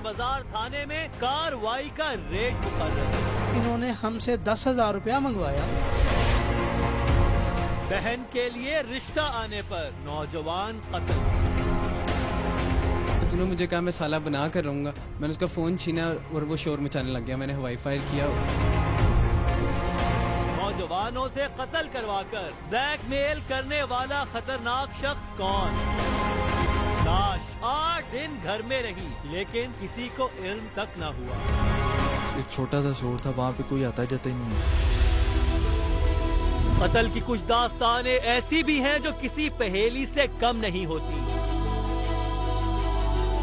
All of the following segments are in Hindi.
बाजार थाने में कार्रवाई का रेड मुकर्रर। इन्होंने हमसे 10,000 रुपया मंगवाया। बहन के लिए रिश्ता आने पर नौजवान कत्ल। उन्होंने मुझे कहा मैं साला बना कर रहूंगा। मैंने उसका फोन छीना और वो शोर मचाने लग गया। मैंने हवाई फायर किया। नौजवानों से कत्ल करवाकर ब्लैकमेल करने वाला खतरनाक शख्स कौन? लाश 8 दिन घर में रही लेकिन किसी को इल्म तक न हुआ। एक छोटा सा शोर था, वहाँ पे कोई आता जाता ही नहीं है। कत्ल की कुछ दास्तानें ऐसी भी हैं जो किसी पहेली से कम नहीं होती।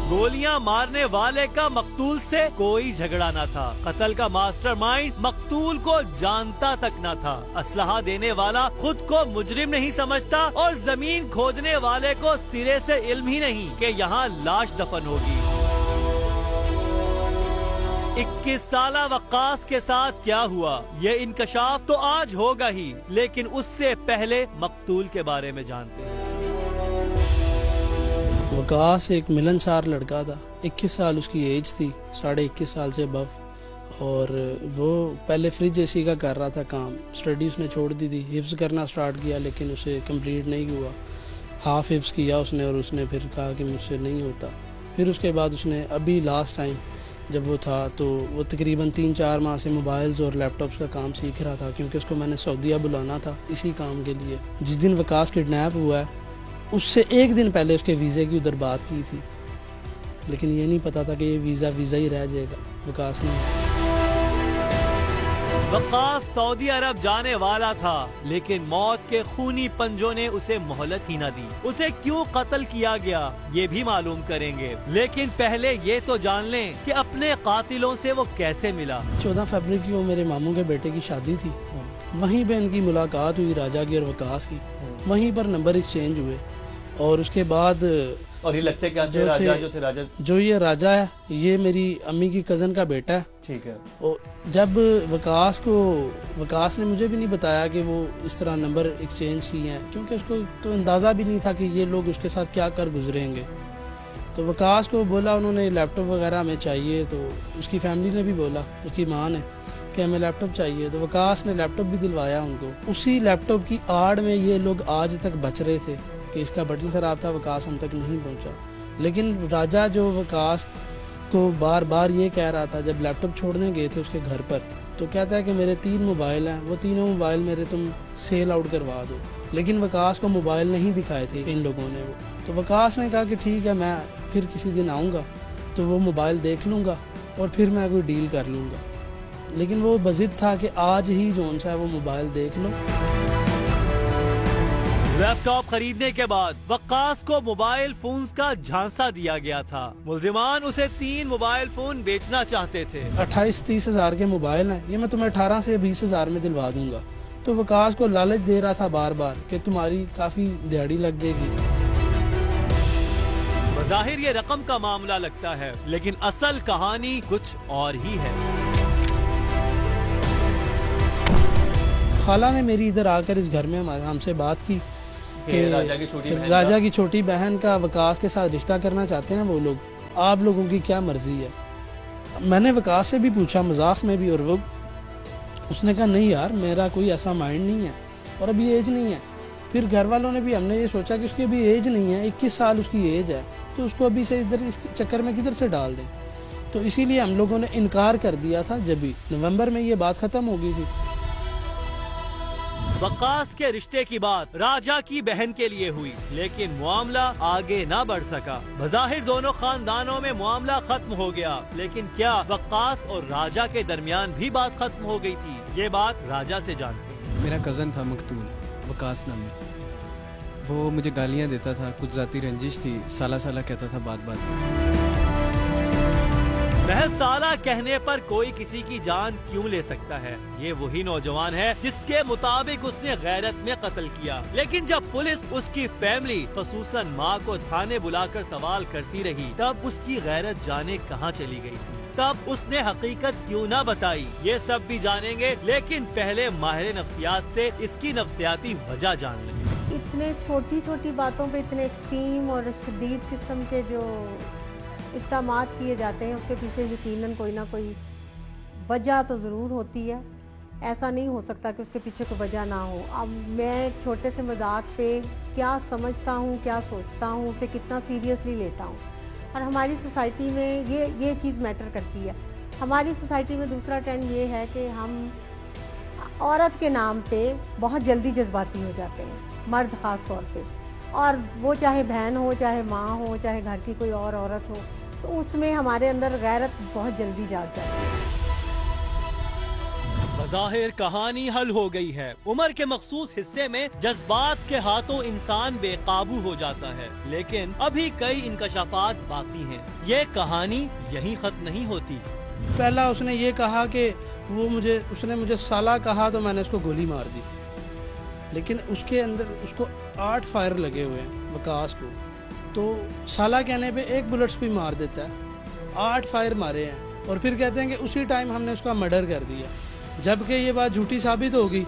गोलियां मारने वाले का मकतूल से कोई झगड़ा न था। कत्ल का मास्टरमाइंड मकतूल को जानता तक न था। असलहा देने वाला खुद को मुजरिम नहीं समझता और जमीन खोदने वाले को सिरे से इल्म ही नहीं कि यहाँ लाश दफन होगी। 21 साला वक्कास के साथ क्या हुआ ये इंकशाफ तो आज होगा ही, लेकिन उससे पहले मकतूल के बारे में जानते हैं। वकास एक मिलनसार लड़का था। 21 साल उसकी एज थी, 21.5 साल से अबव। और वो पहले फ्रिज एसी का कर रहा था काम। स्टडी उसने छोड़ दी थी, हिफ्ज करना स्टार्ट किया लेकिन उसे कंप्लीट नहीं हुआ। हाफ हिफ्ज किया उसने और उसने फिर कहा कि मुझसे नहीं होता। फिर उसके बाद उसने अभी लास्ट टाइम जब वो था तो वो तकरीबन 3-4 माह से मोबाइल्स और लैपटॉप्स का काम सीख रहा था, क्योंकि उसको मैंने सऊदीया बुलाना था इसी काम के लिए। जिस दिन वकास किडनैप हुआ है उससे एक दिन पहले उसके वीज़े की उधर बात की थी, लेकिन ये नहीं पता था कि ये वीज़ा ही रह जाएगा। वकास ने वकास सऊदी अरब जाने वाला था लेकिन मौत के खूनी पंजों ने उसे मोहलत ही न दी। उसे क्यों कत्ल किया गया ये भी मालूम करेंगे, लेकिन पहले ये तो जान लें कि अपने कातिलों से वो कैसे मिला। 14 फरवरी की वो मेरे मामू के बेटे की शादी थी। वहीं पे इनकी मुलाकात हुई राजा की और वकास की। वहीं पर नंबर एक्सचेंज हुए और उसके बाद और ये लगते क्या थे? राजा जो ये राजा है ये मेरी अम्मी की कजन का बेटा है। ठीक है। और जब वकास ने मुझे भी नहीं बताया कि वो इस तरह नंबर एक्सचेंज किए हैं, क्योंकि उसको तो अंदाज़ा भी नहीं था कि ये लोग उसके साथ क्या कर गुजरेंगे। तो वकास को बोला उन्होंने लैपटॉप वगैरह हमें चाहिए, तो उसकी फैमिली ने भी बोला, उसकी माँ ने, कि हमें लैपटॉप चाहिए। तो वकास ने लैपटॉप भी दिलवाया उनको। उसी लैपटॉप की आड़ में ये लोग आज तक बच रहे थे कि इसका बटन ख़राब था, वकास हम तक नहीं पहुंचा। लेकिन राजा जो वकास को बार बार ये कह रहा था, जब लैपटॉप छोड़ने गए थे उसके घर पर, तो कहता है कि मेरे 3 मोबाइल हैं, वो तीनों मोबाइल मेरे तुम सेल आउट करवा दो। लेकिन वकास को मोबाइल नहीं दिखाए थे इन लोगों ने। वो तो वकास ने कहा कि ठीक है, मैं फिर किसी दिन आऊँगा तो वो मोबाइल देख लूँगा और फिर मैं कोई डील कर लूँगा। लेकिन वो बज़िद था कि आज ही जोन सा है वो मोबाइल देख लो। लैपटॉप खरीदने के बाद वक्कास को मोबाइल फोन्स का झांसा दिया गया था। मुल्जिमान उसे 3 मोबाइल फोन बेचना चाहते थे। 28-30 हज़ार के मोबाइल हैं, ये मैं तुम्हें 18 से 20 हज़ार में दिलवा दूंगा। तो वकास को लालच दे रहा था बार बार कि तुम्हारी काफी दिहाड़ी लग जाएगी। बज़ाहिर ये रकम का मामला लगता है, लेकिन असल कहानी कुछ और ही है। खाला ने मेरी इधर आकर इस घर में हमसे बात की कि राजा की छोटी बहन का वकास के साथ रिश्ता करना चाहते हैं वो लोग, आप लोगों की क्या मर्जी है। मैंने वकास से भी पूछा मजाक में भी, और वो उसने कहा नहीं यार मेरा कोई ऐसा माइंड नहीं है और अभी एज नहीं है। फिर घर वालों ने भी, हमने ये सोचा कि उसकी अभी एज नहीं है, 21 साल उसकी एज है, तो उसको अभी से इधर इस चक्कर में किधर से डाल दें। तो इसीलिए हम लोगों ने इनकार कर दिया था। जब भी नवंबर में ये बात खत्म हो गई थी। वकास के रिश्ते की बात राजा की बहन के लिए हुई, लेकिन मामला आगे ना बढ़ सका। बज़ाहिर दोनों खानदानों में मामला खत्म हो गया, लेकिन क्या वकास और राजा के दरमियान भी बात खत्म हो गई थी? ये बात राजा से जानते हैं। मेरा कजन था मकतूल, वकास नामी। वो मुझे गालियां देता था, कुछ जाती रंजिश थी, साला साला कहता था बात बात में। महज साला कहने पर कोई किसी की जान क्यों ले सकता है? ये वही नौजवान है जिसके मुताबिक उसने गैरत में कत्ल किया। लेकिन जब पुलिस उसकी फैमिली खसूसन माँ को थाने बुलाकर सवाल करती रही, तब उसकी गैरत जाने कहाँ चली गई थी? तब उसने हकीकत क्यों न बताई? ये सब भी जानेंगे, लेकिन पहले माहिर नफ्सियात से इसकी नफ्सियाती वजह जान लेंगे। इतने छोटी छोटी बातों पे इतने एक्सट्रीम और शदीद किस्म के जो इक़दामात किए जाते हैं उसके पीछे यकीनन कोई ना कोई वजह तो ज़रूर होती है। ऐसा नहीं हो सकता कि उसके पीछे कोई वजह ना हो। अब मैं छोटे से मजाक पे क्या समझता हूँ, क्या सोचता हूँ, उसे कितना सीरियसली लेता हूँ, और हमारी सोसाइटी में ये चीज़ मैटर करती है। हमारी सोसाइटी में दूसरा ट्रेंड ये है कि हम औरत के नाम पे बहुत जल्दी जज्बाती हो जाते हैं, मर्द ख़ास तौर पे, और वो चाहे बहन हो, चाहे माँ हो, चाहे घर की कोई और औरत हो, तो उसमें हमारे अंदर गैरत बहुत जल्दी जाग जाती है। बज़ाहिर कहानी हल हो गई है। उम्र के मखसूस हिस्से में जज्बात के हाथों इंसान बेकाबू हो जाता है, लेकिन अभी कई इंकशाफात बाकी हैं। ये कहानी यहीं खत्म नहीं होती। पहला उसने ये कहा कि उसने मुझे साला कहा तो मैंने उसको गोली मार दी, लेकिन उसके अंदर उसको 8 फायर लगे हुए हैं वकास को, तो साला कहने पे 1 बुलेट्स भी मार देता है, 8 फायर मारे हैं, और फिर कहते हैं कि उसी टाइम हमने उसका मर्डर कर दिया। जबकि ये बात झूठी साबित होगी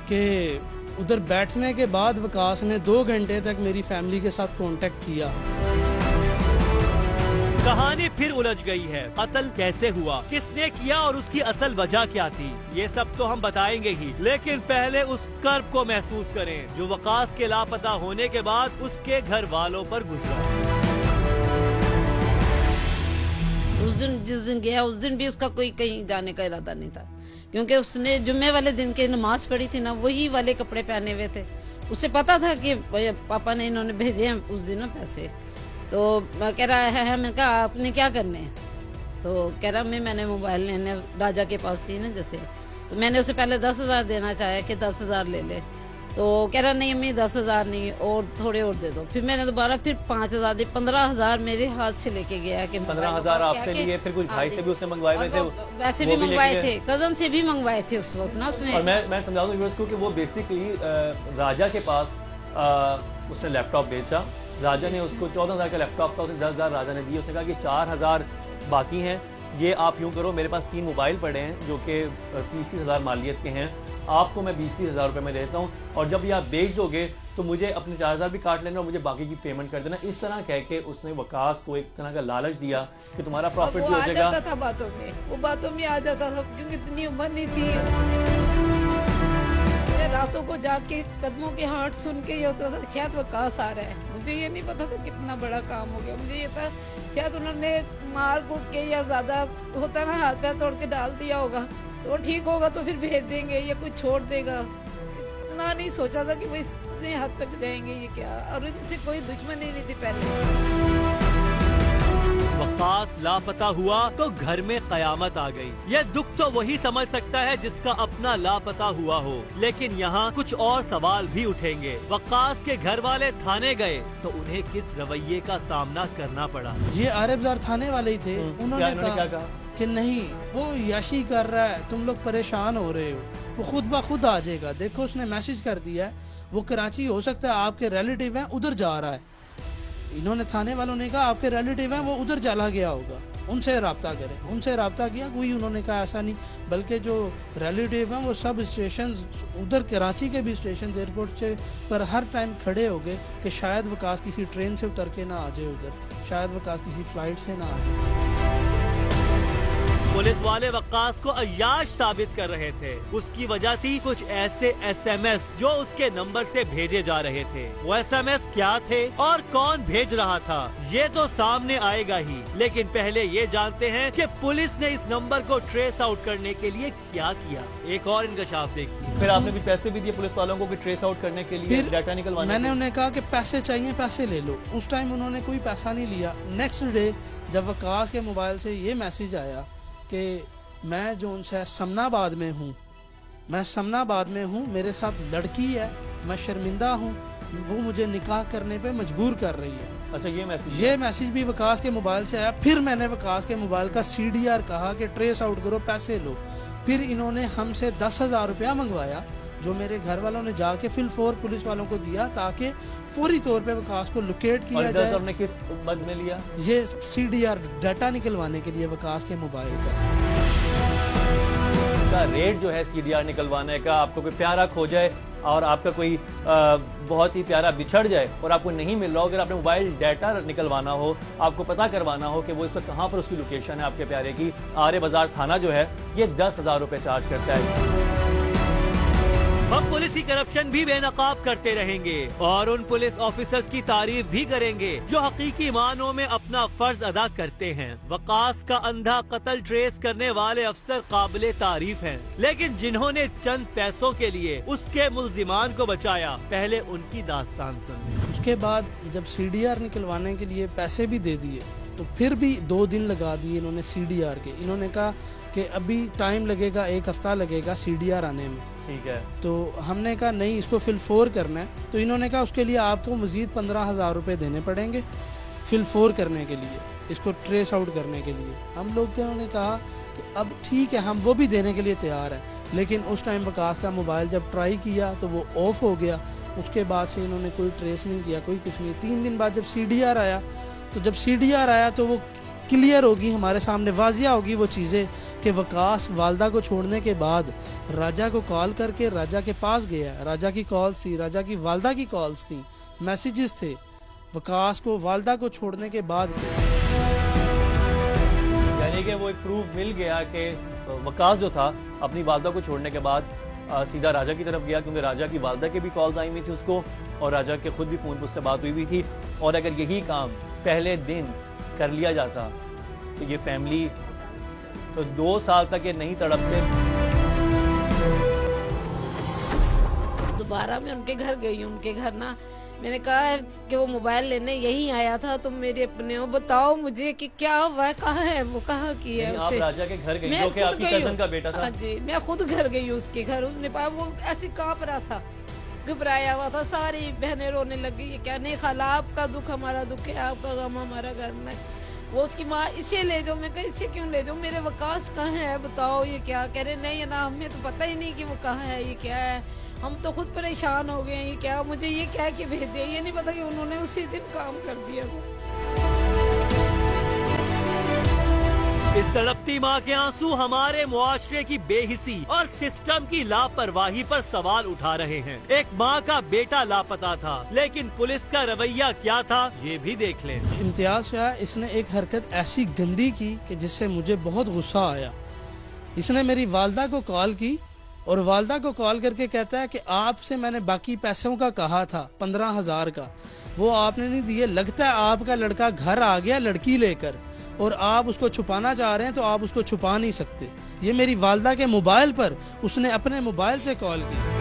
कि उधर बैठने के बाद वकास ने 2 घंटे तक मेरी फैमिली के साथ कांटेक्ट किया। कहानी फिर उलझ गई है। कत्ल कैसे हुआ, किसने किया और उसकी असल वजह क्या थी, ये सब तो हम बताएंगे ही, लेकिन पहले उस कर्ब को महसूस करें जो वकास के लापता होने के बाद उसके घर वालों पर गुजरा। उस दिन जिस दिन गया उस दिन भी उसका कोई कहीं जाने का इरादा नहीं था, क्योंकि उसने जुम्मे वाले दिन की नमाज पढ़ी थी ना, वही वाले कपड़े पहने हुए थे। उसे पता था कि पापा ने इन्होंने भेजे हैं उस दिन पैसे, तो कह रहा है मैं कहा आपने क्या करने हैं, तो कह रहा मैंने मोबाइल लेने राजा के पास थी ना जैसे, तो मैंने उसे पहले 10,000 देना चाहा कि 10,000 ले ले, तो कह रहा नहीं अम्मी 10,000 नहीं और थोड़े और दे दो। फिर मैंने दोबारा फिर 5,000 दी, 15,000 मेरे हाथ से लेके गया कि 15,000 आपसे लिए, फिर कुछ भाई से भी उसने मंगवाए हुए थे, वैसे भी मंगवाए थे, कजन से भी मंगवाए थे उस वक्त ना उसने। और मैं समझा दूं व्यूअर्स को कि वो बेसिकली राजा के पास उसने लैपटॉप बेचा, राजा ने उसको 14,000 का लैपटॉप था, उसने 10,000 राजा ने दिए, उसने कहा कि 4,000 बाकी हैं, ये आप यूँ करो, मेरे पास 3 मोबाइल पड़े हैं जो कि 30,000 मालियत के हैं, आपको मैं 20,000 रुपये में देता हूँ, और जब ये आप बेच दोगे तो मुझे अपने 4,000 भी काट लेना और मुझे बाकी की पेमेंट कर देना। इस तरह कह के उसने वकास को एक तरह का लालच दिया कि तुम्हारा प्रॉफिट भी हो जाएगा। आ जाता था बातों में आ जाता था, क्योंकि इतनी उम्र नहीं थी। रातों को जाके कदमों के हाथ सुन के ये होता था शायद वकास आ रहा है। मुझे ये नहीं पता था कितना बड़ा काम हो गया, मुझे ये था शायद उन्होंने मार कूट के या ज्यादा होता ना हाथ पैर तोड़ के डाल दिया होगा, तो वो ठीक होगा तो फिर भेज देंगे या कुछ छोड़ देगा। इतना नहीं सोचा था कि वो इतने हद तक जाएंगे, ये क्या, और इनसे कोई दुश्मनी नहीं थी पहले। वकास लापता हुआ तो घर में कयामत आ गई। यह दुख तो वही समझ सकता है जिसका अपना लापता हुआ हो, लेकिन यहाँ कुछ और सवाल भी उठेंगे। वकास के घर वाले थाने गए तो उन्हें किस रवैये का सामना करना पड़ा। ये आरबजार थाने वाले ही थे, उन्होंने कहा कि नहीं वो याशी कर रहा है, तुम लोग परेशान हो रहे हो, वो खुद ब खुद आ जाएगा। देखो उसने मैसेज कर दिया है, वो कराची हो सकता है आपके रिलेटिव हैं, उधर जा रहा है। इन्होंने थाने वालों ने कहा आपके रिलेटिव हैं, वो उधर चला गया होगा, उनसे रब्ता करें। उनसे रब्ता किया, कोई उन्होंने कहा ऐसा नहीं, बल्कि जो रिलेटिव हैं वो सब स्टेशन उधर कराची के भी स्टेशन एयरपोर्ट से पर हर टाइम खड़े हो गए कि शायद वकास किसी ट्रेन से उतर के ना आ जाए उधर, शायद वकास किसी फ्लाइट से ना आ जाए। पुलिस वाले वकास को अय्याश साबित कर रहे थे। उसकी वजह थी कुछ ऐसे SMS जो उसके नंबर से भेजे जा रहे थे। वो SMS क्या थे और कौन भेज रहा था, ये तो सामने आएगा ही, लेकिन पहले ये जानते हैं कि पुलिस ने इस नंबर को ट्रेस आउट करने के लिए क्या किया। एक और इंकशाफ देखिए। फिर आपने भी पैसे भी दिए पुलिस वालों को कि ट्रेस आउट करने के लिए, डाटा निकलवाने। मैंने उन्हें कहा कि पैसे चाहिए, पैसे ले लो। उस टाइम उन्होंने कोई पैसा नहीं लिया। नेक्स्ट डे जब वकास के मोबाइल से ये मैसेज आया कि मैं जो उनसे समनाबाद में हूँ, मैं समनाबाद में हूँ, मेरे साथ लड़की है, मैं शर्मिंदा हूँ, वो मुझे निकाह करने पे मजबूर कर रही है। अच्छा, ये मैसेज भी वकास के मोबाइल से आया। फिर मैंने वकास के मोबाइल का CDR कहा कि ट्रेस आउट करो, पैसे लो। फिर इन्होंने हमसे 10,000 रुपया मंगवाया, जो मेरे घर वालों ने जाके फिल 4 पुलिस वालों को दिया ताकि फौरी तौर पे वकास को लोकेट किया जाए। हमने किस मद में लिया? ये CDR डाटा निकलवाने के लिए वकास के मोबाइल का रेट जो है CDR निकलवाने का, आपको कोई प्यारा खो जाए और आपका कोई बहुत ही प्यारा बिछड़ जाए और आपको नहीं मिल रहा हो, अगर आपने मोबाइल डाटा निकलवाना हो, आपको पता करवाना हो कि वो इस वक्त कहाँ पर उसकी लोकेशन है आपके प्यारे की, आर्य बाजार थाना जो है ये 10,000 रुपए चार्ज करता है। हम पुलिस की करप्शन भी बेनकाब करते रहेंगे और उन पुलिस ऑफिसर्स की तारीफ भी करेंगे जो हकीकी मानों में अपना फर्ज अदा करते हैं। वकास का अंधा कत्ल ट्रेस करने वाले अफसर काबिले तारीफ हैं, लेकिन जिन्होंने चंद पैसों के लिए उसके मुल्जिमान को बचाया, पहले उनकी दास्तान सुनिए। उसके बाद जब CDR निकलवाने के लिए पैसे भी दे दिए तो फिर भी 2 दिन लगा दिए इन्होंने CDR के। इन्होंने कहा कि अभी टाइम लगेगा, 1 हफ्ता लगेगा CDR आने में। ठीक है। तो हमने कहा नहीं, इसको फिल 4 करना है। तो इन्होंने कहा उसके लिए आपको मजीद 15,000 रुपये देने पड़ेंगे फिल 4 करने के लिए, इसको ट्रेस आउट करने के लिए। हम लोग ने कहा कि अब ठीक है, हम वो भी देने के लिए तैयार हैं, लेकिन उस टाइम वकास का मोबाइल जब ट्राई किया तो वो ऑफ हो गया। उसके बाद से इन्होंने कोई ट्रेस नहीं किया, कोई कुछ नहीं। 3 दिन बाद जब CDR आया, तो जब CDR आया तो वो क्लियर होगी, हमारे सामने वाजिया होगी वो चीज़ें कि वकास वालदा को छोड़ने के बाद राजा को कॉल करके राजा के पास गया। राजा की कॉल्स थी, राजा की वालदा की कॉल्स थी, मैसेजेस थे, वकास को वालदा को छोड़ने के बाद किया। यानी कि वो एक प्रूफ मिल गया कि वकास जो था अपनी वालदा को छोड़ने के बाद सीधा राजा की तरफ गया, क्योंकि राजा की वालदा के भी कॉल्स आई हुई थी उसको और राजा के खुद भी फ़ोन पर उससे बात हुई थी। और अगर यही काम पहले दिन कर लिया जाता तो ये फैमिली तो 2 साल तक ये नहीं तड़पते। दोबारा मैं उनके घर गई, उनके घर ना मैंने कहा है कि वो मोबाइल लेने यहीं आया था, तुम मेरे अपने हो, बताओ मुझे कि क्या हुआ है, कहाँ है वो, कहाँ की है उसे? आप राजा के घर गई जो कि आपकी कजन का बेटा था? हाँ जी, मैं खुद घर गई हूँ उसके घर। उसने पाया वो ऐसे कांप रहा था, घबराया हुआ था, सारी बहनें रोने लगी, ये क्या नहीं खाला, आपका दुख हमारा दुख है, आपका गम हमारा घर में। वो उसकी माँ, इसे ले जाओ। मैं कहा इसे क्यों ले जाओ, मेरे वकास कहाँ है, बताओ ये क्या। कह रहे नहीं ना, हमें तो पता ही नहीं कि वो कहाँ है, ये क्या है, हम तो खुद परेशान हो गए हैं, ये क्या, मुझे ये कह के भेज दिया। ये नहीं पता कि उन्होंने उसी दिन काम कर दिया वो। इस तड़पती माँ के आंसू हमारे मुआशरे की बेहिसी और सिस्टम की लापरवाही पर सवाल उठा रहे हैं। एक माँ का बेटा लापता था, लेकिन पुलिस का रवैया क्या था ये भी देख लें। इम्तियाज शाह, इसने एक हरकत ऐसी गंदी की कि जिससे मुझे बहुत गुस्सा आया। इसने मेरी वालदा को कॉल की और वालदा को कॉल करके कहता है कि आपसे मैंने बाकी पैसों का कहा था 15,000 का, वो आपने नहीं दिए, लगता है आपका लड़का घर आ गया लड़की लेकर और आप उसको छुपाना चाह रहे हैं, तो आप उसको छुपा नहीं सकते। ये मेरी वालदा के मोबाइल पर उसने अपने मोबाइल से कॉल की।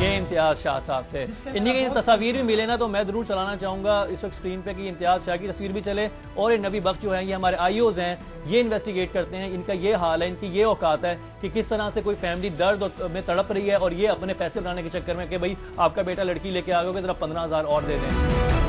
ये इम्तियाज शाह साहब थे। इन्हीं की तस्वीर भी मिले ना तो मैं जरूर चलाना चाहूंगा इस वक्त स्क्रीन पे कि इम्तियाज शाह की तस्वीर भी चले। और ये नबी बख्श जो है, ये हमारे IOs हैं, ये इन्वेस्टिगेट करते हैं, इनका ये हाल है, इनकी ये औकात है कि किस तरह से कोई फैमिली दर्द में तड़प रही है और ये अपने पैसे बनाने के चक्कर में कि भाई आपका बेटा लड़की लेके आ गया, जरा 15,000 और दे दें।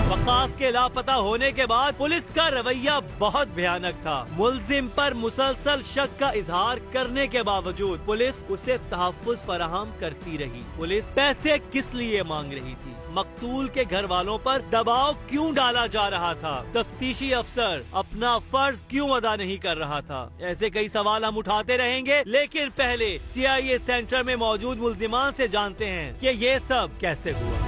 वकास के लापता होने के बाद पुलिस का रवैया बहुत भयानक था। मुलजिम पर मुसलसल शक का इजहार करने के बावजूद पुलिस उसे तहफ्फुज फराहम करती रही। पुलिस पैसे किस लिए मांग रही थी? मकतूल के घर वालों पर दबाव क्यों डाला जा रहा था? तफ्तीशी अफसर अपना फर्ज क्यों अदा नहीं कर रहा था? ऐसे कई सवाल हम उठाते रहेंगे, लेकिन पहले CIA सेंटर में मौजूद मुल्जिमान से जानते हैं कि ये सब कैसे हुआ।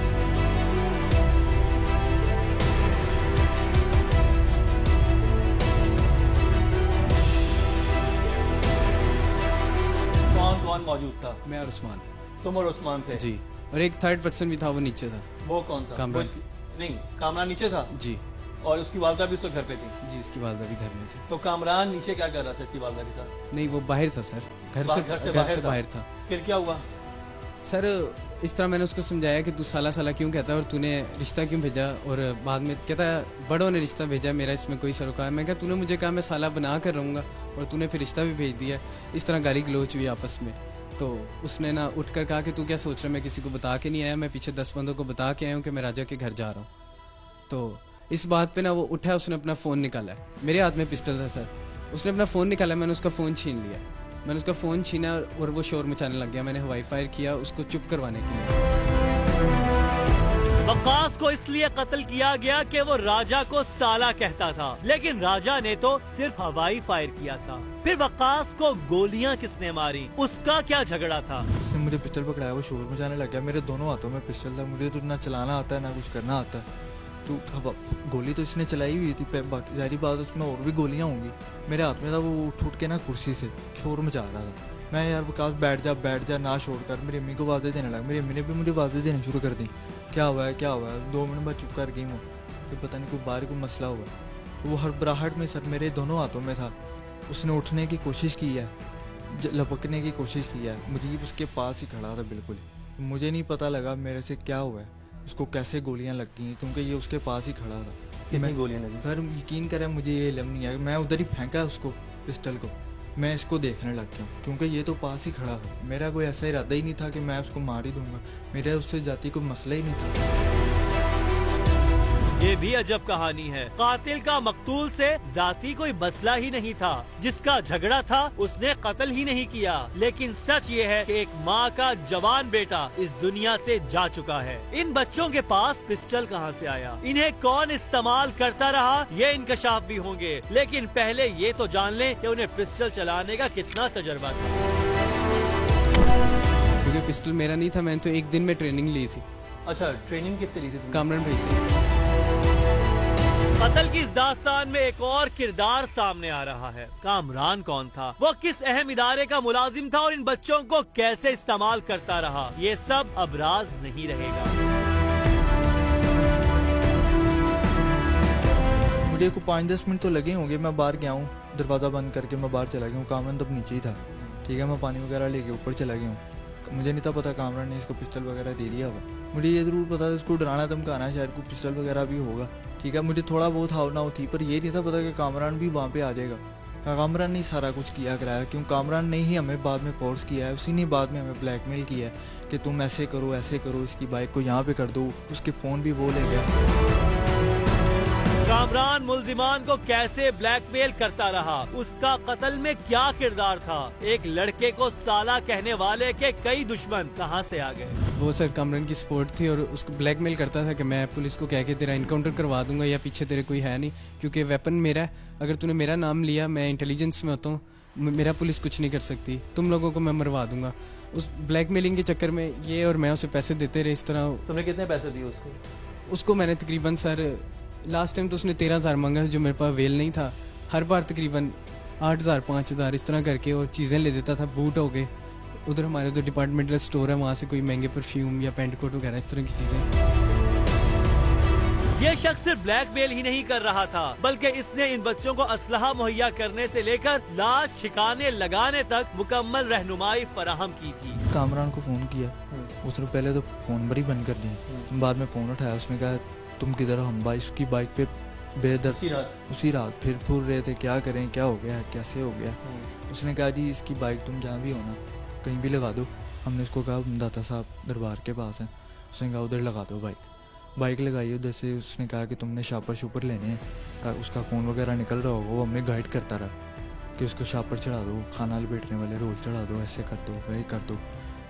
कौन मौजूद था? मैं और उस्मान। तुम और उस्मान थे? जी, और एक 3rd पर्सन भी था, वो नीचे था। वो कौन था? कामरान। नहीं, कामरान नीचे था? जी। और उसकी वालदा भी उसके घर पे थी? जी, उसकी वालदा भी घर में थी। तो कामरान नीचे क्या कर रहा था इसकी वालदा के साथ? नहीं, वो बाहर था सर, घर से बाहर था। फिर क्या हुआ सर? इस तरह मैंने उसको समझाया कि तू साला साला क्यों कहता है और तूने रिश्ता क्यों भेजा, और बाद में कहता है बड़ों ने रिश्ता भेजा, मेरा इसमें कोई सरोकार है। मैं कहा तूने मुझे कहा मैं साला बना कर रहूँगा और तूने फिर रिश्ता भी भेज दिया। इस तरह गाली गलोच हुई आपस में। तो उसने ना उठकर कहा कि तू क्या सोच रहा है, मैं किसी को बता के नहीं आया, मैं पीछे 10 बंदों को बता के आया हूँ कि मैं राजा के घर जा रहा हूँ। तो इस बात पे ना वो उठा, उसने अपना फ़ोन निकाला। मेरे हाथ में पिस्टल था सर, उसने अपना फ़ोन निकाला, मैंने उसका फ़ोन छीन लिया। मैंने उसका फ़ोन छीना और वो शोर मचाने लग गया। मैंने हवाई फायर किया उसको चुप करवाने के लिए। वक्कास को इसलिए कत्ल किया गया कि वो राजा को साला कहता था, लेकिन राजा ने तो सिर्फ हवाई फायर किया था। फिर वक्कास को गोलियां किसने मारी, उसका क्या झगड़ा था? उसने मुझे पिस्टल पकड़ाया, वो शोर मचाने लग गया। मेरे दोनों हाथों में पिस्टल था, मुझे तो ना चलाना आता है ना कुछ करना आता है। तो गोली तो इसने चलाई हुई थी, बाकी जारी बात उसमें और भी गोलियां होंगी। मेरे हाथ में था, वो उठ के ना कुर्सी से शोर मचा रहा था। मैं यार वकास बैठ जा ना शोर कर। मेरी अम्मी को आवाज़ें देने लगा, मेरी अम्मी ने भी मुझे आवाज़ें देनी शुरू कर दी, क्या हुआ है 2 मिनट बाद चुप कर गई हूँ, फिर पता नहीं कोई बाहर कोई मसला हुआ। वो हड़बड़ाहट में सर मेरे दोनों हाथों में था। उसने उठने की कोशिश की है, लपकने की कोशिश की है, मुजीब उसके पास ही खड़ा था बिल्कुल। मुझे नहीं पता लगा मेरे से क्या हुआ है, उसको कैसे गोलियां लग गई, क्योंकि ये उसके पास ही खड़ा था। कितनी गोलियां लगी? सर यकीन करें मुझे ये इल्म नहीं है, मैं उधर ही फेंका उसको पिस्टल को, मैं इसको देखने लग गया क्योंकि ये तो पास ही खड़ा था। मेरा कोई ऐसा इरादा ही नहीं था कि मैं उसको मार ही दूंगा, मेरा उससे जाती कोई मसला ही नहीं था। ये भी अजब कहानी है। कातिल का मकतूल से जाती कोई मसला ही नहीं था, जिसका झगड़ा था उसने कत्ल ही नहीं किया। लेकिन सच ये है कि एक माँ का जवान बेटा इस दुनिया से जा चुका है। इन बच्चों के पास पिस्टल कहाँ से आया, इन्हें कौन इस्तेमाल करता रहा, ये इंकशाफ भी होंगे। लेकिन पहले ये तो जान लें कि उन्हें पिस्टल चलाने का कितना तजर्बा था। क्योंकि पिस्टल मेरा नहीं था, मैंने तो एक दिन में ट्रेनिंग ली थी। अच्छा, ट्रेनिंग किससे ली थी तुमने? कामरान भाई से। कत्ल की इस दास्तान में एक और किरदार सामने आ रहा है। कामरान कौन था, वो किस अहम इदारे का मुलाजिम था और इन बच्चों को कैसे इस्तेमाल करता रहा, ये सब अब राज नहीं रहेगा। मुझे को 5-10 मिनट तो लगे होंगे। मैं बाहर गया हूँ, दरवाज़ा बंद करके मैं बाहर चला गया हूँ। कामरान तब नीचे ही था, ठीक है। मैं पानी वगैरह लेके ऊपर चला गया हूँ। मुझे नहीं था पता कामरान ने इसको पिस्टल वगैरह दे दिया हुआ। मुझे ये ज़रूर पता था इसको डराना धमकाना है, शायद कोई पिस्टल वगैरह भी होगा, ठीक है। मुझे थोड़ा बहुत हावना थी, पर ये नहीं था पता कि कामरान भी वहाँ पे आ जाएगा। कामरान ने सारा कुछ किया कराया, क्यों कामरान ने ही हमें बाद में फोर्स किया है, उसी ने बाद में हमें ब्लैकमेल किया है कि तुम ऐसे करो, इसकी बाइक को यहाँ पे कर दो, उसके फ़ोन भी वो ले गया। कामरान मुल्जिमान को कैसे ब्लैकमेल करता रहा, उसका कत्ल में क्या किरदार था, एक लड़के को साला कहने वाले के कई दुश्मन कहां से आ गए। वो सर कामरान की सपोर्ट थी और उसको ब्लैकमेल करता था कि मैं पुलिस को कह के तेरा इनकाउंटर करवा दूंगा या पीछे तेरे कोई है नहीं, क्योंकि वेपन मेरा है। अगर तूने मेरा नाम लिया, मैं इंटेलिजेंस में होता हूँ, मेरा पुलिस कुछ नहीं कर सकती, तुम लोगों को मैं मरवा दूंगा। उस ब्लैकमेलिंग के चक्कर में ये और मैं उसे पैसे देते रहे इस तरह। तुमने कितने पैसे दिए उसको? मैंने तकरीबन सर लास्ट टाइम तो उसने 13,000 मांगा, जो मेरे पास वेल नहीं था। हर बार तकरीबन 8,000 5,000 इस तरह करके और चीज़ें ले देता था। बूट हो गए, उधर हमारे तो डिपार्टमेंटल स्टोर है, वहाँ से कोई महंगे परफ्यूम या पेंट कोट वगैरह इस तरह की चीज़ें। ये शख्स सिर्फ ब्लैकमेल ही नहीं कर रहा था, बल्कि इसने इन बच्चों को असलहा मुहैया करने से लेकर लाश ठिकाने लगाने तक मुकम्मल रहनुमाई फराहम की थी। कामरान को फ़ोन किया, उसने पहले तो फ़ोन नंबर ही बंद कर दिया, बाद में फ़ोन उठाया, उसने कहा तुम किधर हो? हम उसकी बाइक पे बेदर उसी रात फिर फूल रहे थे, क्या करें, क्या हो गया, कैसे हो गया। उसने कहा जी इसकी बाइक तुम जहाँ भी हो ना कहीं भी लगा दो। हमने उसको कहा दाता साहब दरबार के पास है, उसने कहा उधर लगा दो बाइक लगाई उधर से। उसने कहा कि तुमने शापर लेने हैं, उसका फ़ोन वगैरह निकल रहा होगा, वो हमें गाइड करता रहा कि उसको शापर चढ़ा दो, खाना लपेटने वाले रोल चढ़ा दो, ऐसे कर दो, वही कर दो।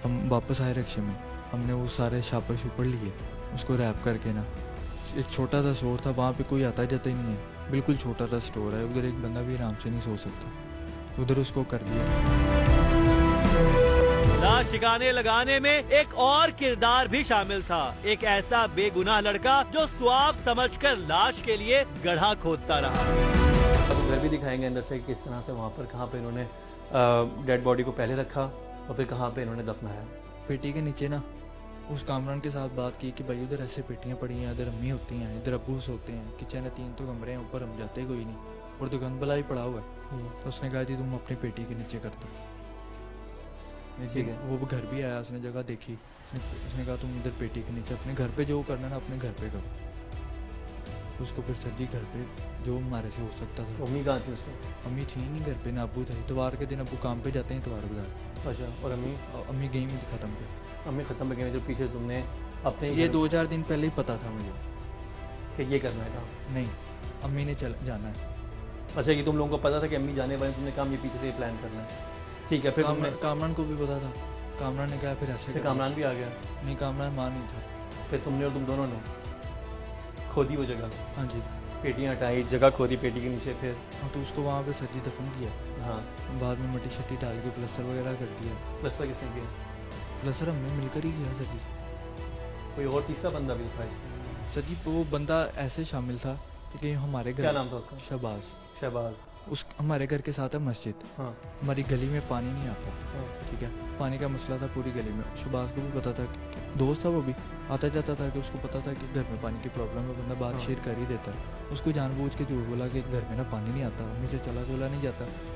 हम वापस आए रिक्शे में, हमने वो सारे शापर लिए, उसको रैप करके ना, एक छोटा सा स्टोर था, वहाँ पे कोई आता जाता ही नहीं है, बिल्कुल छोटा सा स्टोर है, उधर एक बंदा भी आराम से नहीं सो सकता, उधर उसको कर दिया। लाश ठिकाने लगाने में एक और किरदार भी शामिल था, एक ऐसा बेगुनाह लड़का जो स्वाब समझकर लाश के लिए गड्ढा खोदता रहा। अब घर भी दिखाएंगे अंदर से किस तरह से वहाँ पर कहाँ पे इन्होंने डेड बॉडी को पहले रखा और फिर कहाँ पे इन्होंने दफनाया। पेटी के नीचे ना उस कामरान के साथ बात की कि भाई उधर ऐसे पेटियां पड़ी हैं, इधर अम्मी होती हैं, इधर अब्बू होते हैं, किचन है, 3 तो कमरे हैं, ऊपर हम जाते कोई नहीं और तो गंदबला ही पड़ा हुआ है। तो उसने कहा जी तुम अपनी पेटी के नीचे कर दो, ठीक है। वो घर भी आया, उसने जगह देखी, उसने कहा तुम इधर पेटी के नीचे अपने घर पे जो करना ना अपने घर पे करो। उसको फिर सर्दी घर पे जो हमारे से हो सकता था। अम्मी कहाँ थी उसमें? अम्मी थी नहीं घर पे, ना अब्बू था। इतवार के दिन अब्बू काम पे जाते हैं, इतवार बाजार। अच्छा, और अम्मी गई हुई ख़त्म पे। अम्मी ख़त्म पे गई, जो पीछे तुमने अपने ये 2-4 दिन पहले ही पता था मुझे कि ये करना है काम। नहीं, अम्मी ने जाना है। अच्छा, कि तुम लोगों को पता था कि अम्मी जाने वाले, तुमने काम ये पीछे से प्लान करना है, ठीक है। फिर कामरान को भी पता था, कामरान ने कहा फिर ऐसे। कामरान भी आ गया? नहीं, कामरान मां नहीं था, फिर तुमने और तुम दोनों ने खोदी वो जगह, हाँ जी। पेटियाँ हटाई, जगह खोदी पेटी के नीचे, फिर हाँ तो उसको वहाँ पे सज्जी दफन किया। हाँ बाद में मट्टी शट्टी डाल के प्लस्तर वगैरह कर दिया। प्लस्तर किसने किया? प्लस्तर हमने मिलकर ही किया सज्जी से। कोई और तीसरा बंदा भी था इसमें? सज्जी वो बंदा ऐसे शामिल था कि हमारे घर, क्या नाम था उसका? शहबाज। उस हमारे घर के साथ है मस्जिद। हाँ हमारी गली में पानी नहीं आता, हाँ ठीक है, पानी का मसला था पूरी गली में। शहबाज को भी पता था कि दोस्त था वो भी, आता जाता था, कि उसको पता था कि घर में पानी की प्रॉब्लम है, बंदा बात हाँ। शेयर कर ही देता है। उसको जानबूझ के झूठ बोला कि घर में ना पानी नहीं आता, मुझे चला नहीं जाता,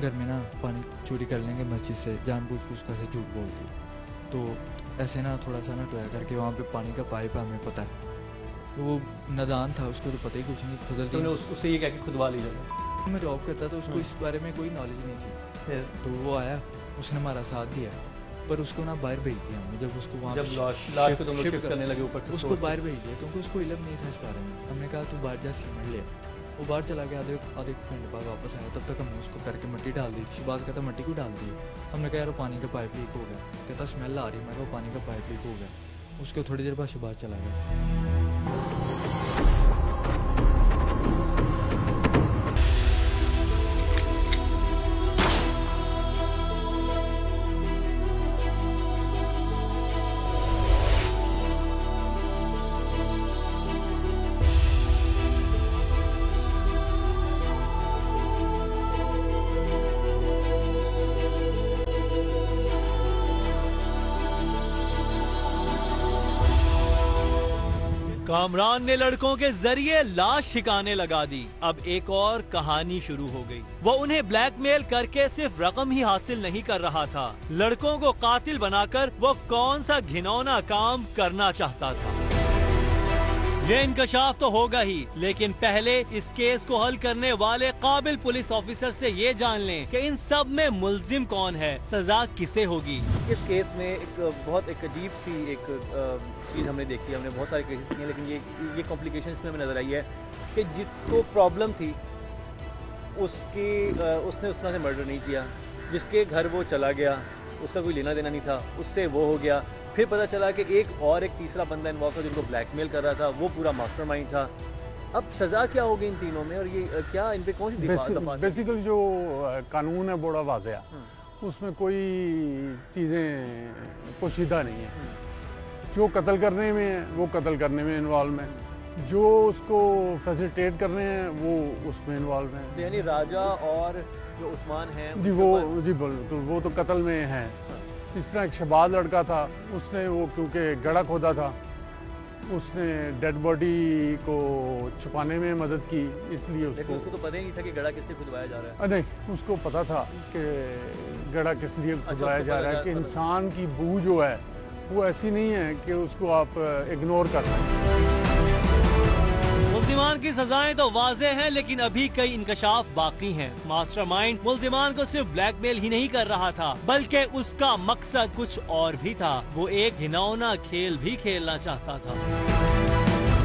घर में ना पानी चोरी कर लेंगे मस्जिद से, जानबूझ के उसका से झूठ बोल दी। तो ऐसे ना थोड़ा सा ना टोया करके वहाँ पे पानी का पाइप है, हमें पता है। वो नादान था, उसको तो पता ही कुछ नहीं। तुमने उससे ये कह के खुदवा ली जगह? मैं जॉब करता था, उसको इस बारे में कोई नॉलेज नहीं थी। फिर तो वो आया, उसने हमारा साथ दिया, पर उसको ना बाहर भेज दिया हमने। जब उसको वहाँ जब लाश को तुम लोग शिफ्ट करने लगे ऊपर से, उसको बाहर भेज दिया, क्योंकि उसको इल्म नहीं था इस बारे में। हमने कहा तू बाहर जा सीमेंट ले। वो बाहर चला गया, आधे घंटे बाद वापस आया, तब तक हमने उसको करके मिट्टी डाल दी। शहबाज कहता मिट्टी को डाल दी। हमने कहा यार पानी का पाइप लीक हो गया। कहता स्मेल आ रही। मैं कहा पानी का पाइप लीक हो गया। उसके थोड़ी देर बाद शहबाज चला गया। कामरान ने लड़कों के जरिए लाश ठिकाने लगा दी। अब एक और कहानी शुरू हो गई। वो उन्हें ब्लैकमेल करके सिर्फ रकम ही हासिल नहीं कर रहा था, लड़कों को कातिल बनाकर वो कौन सा घिनौना काम करना चाहता था। ये इंकशाफ तो होगा ही, लेकिन पहले इस केस को हल करने वाले काबिल पुलिस ऑफिसर से ये जान लें कि इन सब में मुल्जिम कौन है, सजा किसे होगी। इस केस में एक बहुत एक अजीब सी एक चीज़ हमने देखी। हमने बहुत सारे केसेस किए, लेकिन ये कॉम्प्लिकेशन इसमें हमें नज़र आई है कि जिसको प्रॉब्लम थी उसने उस तरह से मर्डर नहीं किया। जिसके घर वो चला गया, उसका कोई लेना देना नहीं था, उससे वो हो गया। फिर पता चला कि एक तीसरा बंदा इन्वॉल्व था जिनको ब्लैकमेल कर रहा था, वो पूरा मास्टरमाइंड था। अब सज़ा क्या होगी इन तीनों में, और ये क्या इन पे कौन सी बेसिकली जो कानून है बड़ा वाज़ेह है, उसमें कोई चीज़ें पोशीदा नहीं है। जो कत्ल करने में है वो कत्ल करने में इन्वॉल्व है, जो उसको फैसिलिटेट करने हैं वो उसमें इन्वॉल्व हैं। यानी राजा और जो उस्मान है जी बिल्कुल वो तो कत्ल में है। इस तरह एक शहबाज लड़का था, उसने वो क्योंकि गड़ा खोदा था, उसने डेड बॉडी को छुपाने में मदद की, इसलिए उसको तो पता ही नहीं था कि गड़ा किससे खुदवाया जा रहा है। नहीं, उसको पता था कि गड़ा किस लिए खुदवाया जा रहा है, कि इंसान की बू जो है वो ऐसी नहीं है कि उसको आप इग्नोर कर सकते। मुल्जिमान की सजाएं तो वाज़ेह हैं, लेकिन अभी कई इंकशाफ बाकी हैं। मास्टरमाइंड मुल्जिमान को सिर्फ ब्लैकमेल ही नहीं कर रहा था, बल्कि उसका मकसद कुछ और भी था। वो एक घिनौना खेल भी खेलना चाहता था।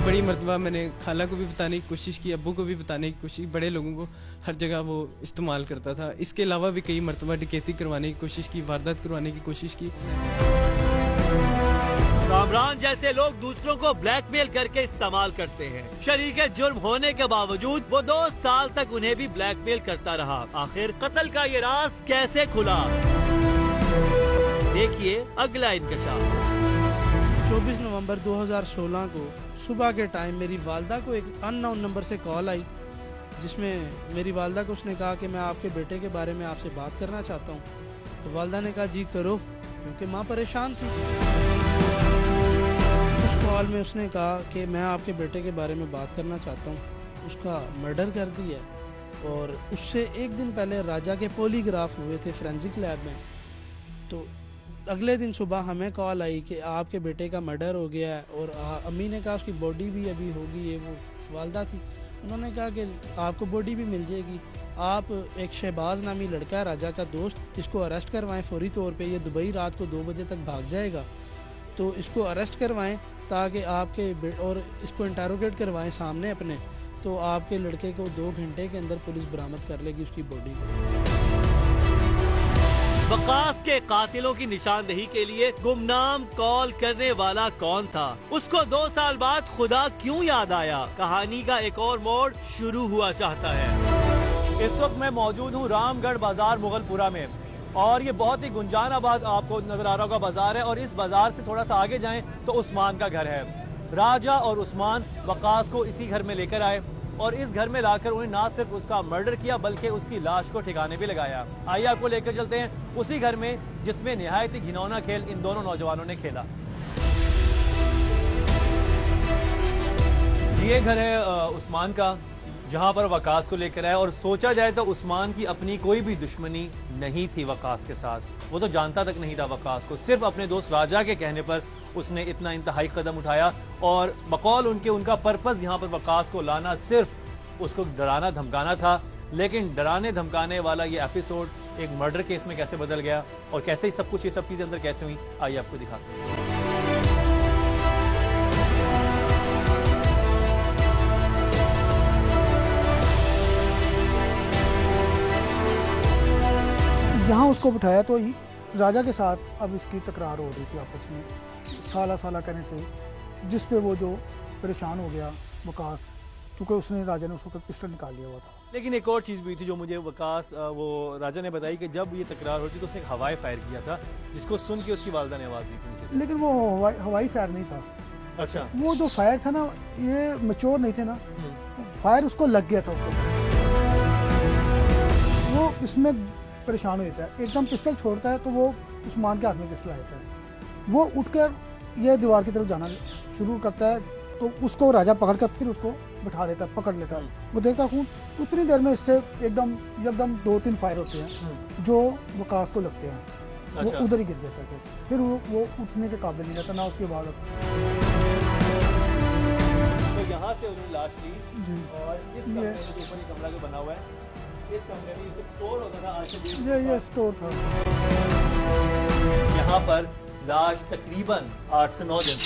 बड़ी मरतबा मैंने खाला को भी बताने की कोशिश की, अब्बू को भी बताने की कोशिश, बड़े लोगों को हर जगह वो इस्तेमाल करता था। इसके अलावा भी कई मरतबा डकैती करवाने की कोशिश की, वारदात करवाने की कोशिश की। कामरान जैसे लोग दूसरों को ब्लैकमेल करके इस्तेमाल करते हैं। शरीके जुर्म होने के बावजूद वो 2 साल तक उन्हें भी ब्लैकमेल करता रहा। आखिर कत्ल का ये राज कैसे खुला, देखिए अगला इंकशाफ। 24 नवंबर 2016 को सुबह के टाइम मेरी वालदा को एक अननोन नंबर से कॉल आई, जिसमें मेरी वालदा को उसने कहा कि मैं आपके बेटे के बारे में आपसे बात करना चाहता हूँ। तो वालदा ने कहा जी करो, क्योंकि माँ परेशान थी। उस कॉल में उसने कहा कि मैं आपके बेटे के बारे में बात करना चाहता हूँ, उसका मर्डर कर दिया, और उससे एक दिन पहले राजा के पॉलीग्राफ हुए थे फोरेंसिक लैब में। तो अगले दिन सुबह हमें कॉल आई कि आपके बेटे का मर्डर हो गया है, और अम्मी ने कहा उसकी बॉडी भी अभी होगी। ये वो वालदा थी, उन्होंने कहा कि आपको बॉडी भी मिल जाएगी, आप एक शहबाज नामी लड़का है राजा का दोस्त, इसको अरेस्ट करवाएं फौरी तौर पे। ये दुबई रात को 2 बजे तक भाग जाएगा, तो इसको अरेस्ट करवाएं ताकि आपके और इसको इंटरोगेट करवाएं सामने अपने, तो आपके लड़के को 2 घंटे के अंदर पुलिस बरामद कर लेगी उसकी बॉडी को। वकास के कातिलों की निशानदेही के लिए गुमनाम कॉल करने वाला कौन था? उसको 2 साल बाद खुदा क्यों याद आया? कहानी का एक और मोड़ शुरू हुआ चाहता है। इस वक्त मैं मौजूद हूँ रामगढ़ बाजार मुगलपुरा में, और ये बहुत ही गुंजान आबाद आपको नजर आ रहा होगा बाजार है, और इस बाजार से थोड़ा सा आगे जाएं तो उस्मान का घर है। राजा और उस्मान वकास को इसी घर में लेकर आए और इस घर में लाकर उन्हें ना सिर्फ उसका मर्डर किया बल्कि उसकी लाश को ठिकाने भी लगाया। आइए आपको लेकर चलते हैं उसी घर में जिसमें निहायत ही घिनौना खेल इन दोनों नौजवानों ने खेला। ये घर है उस्मान का, जहां पर वकास को लेकर आए, और सोचा जाए तो उस्मान की अपनी कोई भी दुश्मनी नहीं थी वकास के साथ। वो तो जानता तक नहीं था वकास को, सिर्फ अपने दोस्त राजा के कहने पर उसने इतना इंतहाई कदम उठाया, और बकौल उनका पर्पस यहाँ पर वकास को लाना सिर्फ उसको डराना धमकाना था। लेकिन डराने धमकाने वाला ये एपिसोड एक मर्डर केस में कैसे बदल गया और कैसे ही सब कुछ, ये सब चीजें अंदर कैसे हुई, आइए आपको दिखाते हैं। यहाँ उसको बिठाया तो राजा के साथ अब इसकी तकरार हो रही थी आपस में, साला साला कहने से, जिस पे वो जो परेशान हो गया वकास, क्योंकि उसने राजा ने उस वक्त पिस्टल निकाल लिया हुआ था। लेकिन एक और चीज़ भी थी जो मुझे वकास वो राजा ने बताई कि जब ये तकरार होती तो उसने एक हवाई फायर किया था, जिसको सुन के उसकी वालिदा ने आवाज़ दी थी नीचे से। लेकिन वो हवाई फायर नहीं था। अच्छा, वो जो फायर था ना, ये मैच्योर नहीं थे ना, फायर उसको लग गया था उसको, वो इसमें परेशान हो जाता है, एकदम पिस्टल छोड़ता है तो वो उस्मान के हाथ में पिस्टल आ जाता है। वो उठकर ये दीवार की तरफ जाना शुरू करता है तो उसको राजा पकड़कर फिर उसको बिठा देता है, पकड़ लेता है। वो देखता हूँ उतनी देर में इससे एकदम 2-3 फायर होते हैं जो वकास को लगते हैं। अच्छा। वो उधर ही गिर जाता है, फिर वो उठने के काबिल नहीं रहता ना उसके बाद। तो यहाँ से उन्होंने लाश ली जी। और इस कमरे में जो ऊपर ये कमरा जो बना हुआ है, इस कमरे में एक स्टोर होता था आज से ये स्टोर था। यहाँ पर लाश तकरीबन 8 से 9 दिन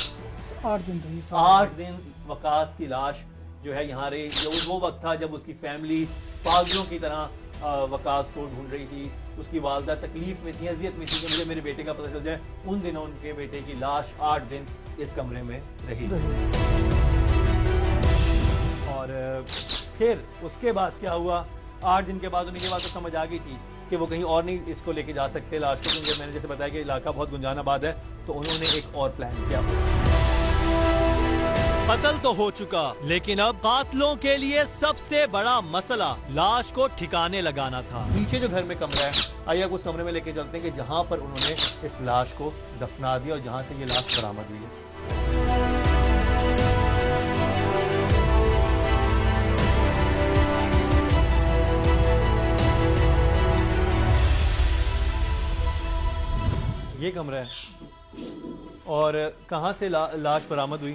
8 दिन रही। 8 दिन वकास की लाश जो है यहाँ रही। जो वो वक्त था जब उसकी फैमिली पागलों की तरह वकास को ढूंढ रही थी। उसकी वालदा तकलीफ में थी, अजियत में थी कि मुझे मेरे बेटे का पता चल जाए। उन दिनों उनके बेटे की लाश 8 दिन इस कमरे में रही। और फिर उसके बाद क्या हुआ, 8 दिन के बाद उन्हें ये बात तो समझ आ गई थी कि वो कहीं और नहीं इसको लेके जा सकते लाश को, क्योंकि मैंने जैसे बताया कि इलाका बहुत गुंजानाबाद है। तो उन्होंने एक और प्लान किया। कत्ल तो हो चुका, लेकिन अब कातिलों के लिए सबसे बड़ा मसला लाश को ठिकाने लगाना था। नीचे जो घर में कमरा है, आइए आप उस कमरे में लेके चलते हैं कि जहां पर उन्होंने इस लाश को दफना दिया और जहां से ये लाश बरामद हुई है। ये कमरा है और कहां से लाश बरामद हुई।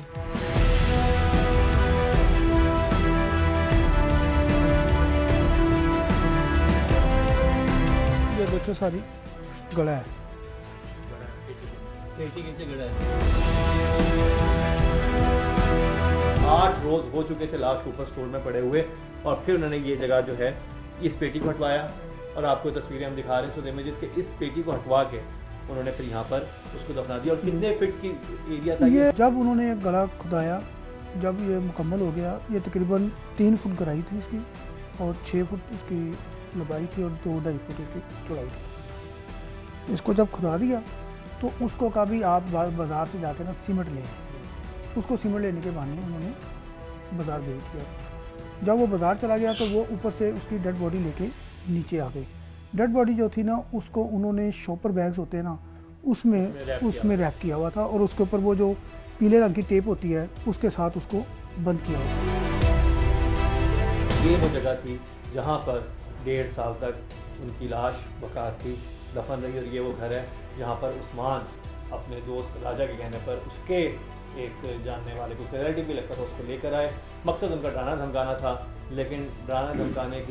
ये देखो सारी गड़ा है। पेटी कैसे गड़ा है? 8 रोज हो चुके थे लाश के ऊपर स्टोर में पड़े हुए, और फिर उन्होंने ये जगह जो है इस पेटी को हटवाया, और आपको तस्वीरें हम दिखा रहे हैं सो इमेजेस के। इस पेटी को हटवा के उन्होंने फिर यहाँ पर उसको दफना दिया। और कितने फीट की एरिया था ये? जब उन्होंने गला खुदाया, जब ये मुकम्मल हो गया, ये तकरीबन 3 फुट गहराई थी इसकी और 6 फुट इसकी लंबाई थी और 2-2.5 फुट इसकी चौड़ाई थी। इसको जब खुदा दिया तो उसको कभी आप बाज़ार से जाके ना सीमेंट लें, उसको सीमेंट लेने के बहाने उन्होंने बाज़ार भेज दिया। जब वो बाज़ार चला गया तो वो ऊपर से उसकी डेड बॉडी लेके नीचे आ गई। डेड बॉडी जो थी ना, उसको उन्होंने शॉपर बैग्स होते हैं ना, उसमें रैप किया हुआ था, और उसके ऊपर वो जो पीले रंग की टेप होती है उसके साथ उसको बंद किया हुआ। ये वो जगह थी जहाँ पर 1.5 साल तक उनकी लाश वकास की दफन रही, और ये वो घर है जहाँ पर उस्मान अपने दोस्त राजा के कहने पर उसके एक जानने वाले को रिलेटिव भी लगता था उसको लेकर आए। मकसद उनका डराना धमकाना था, लेकिन डराना धमकाने की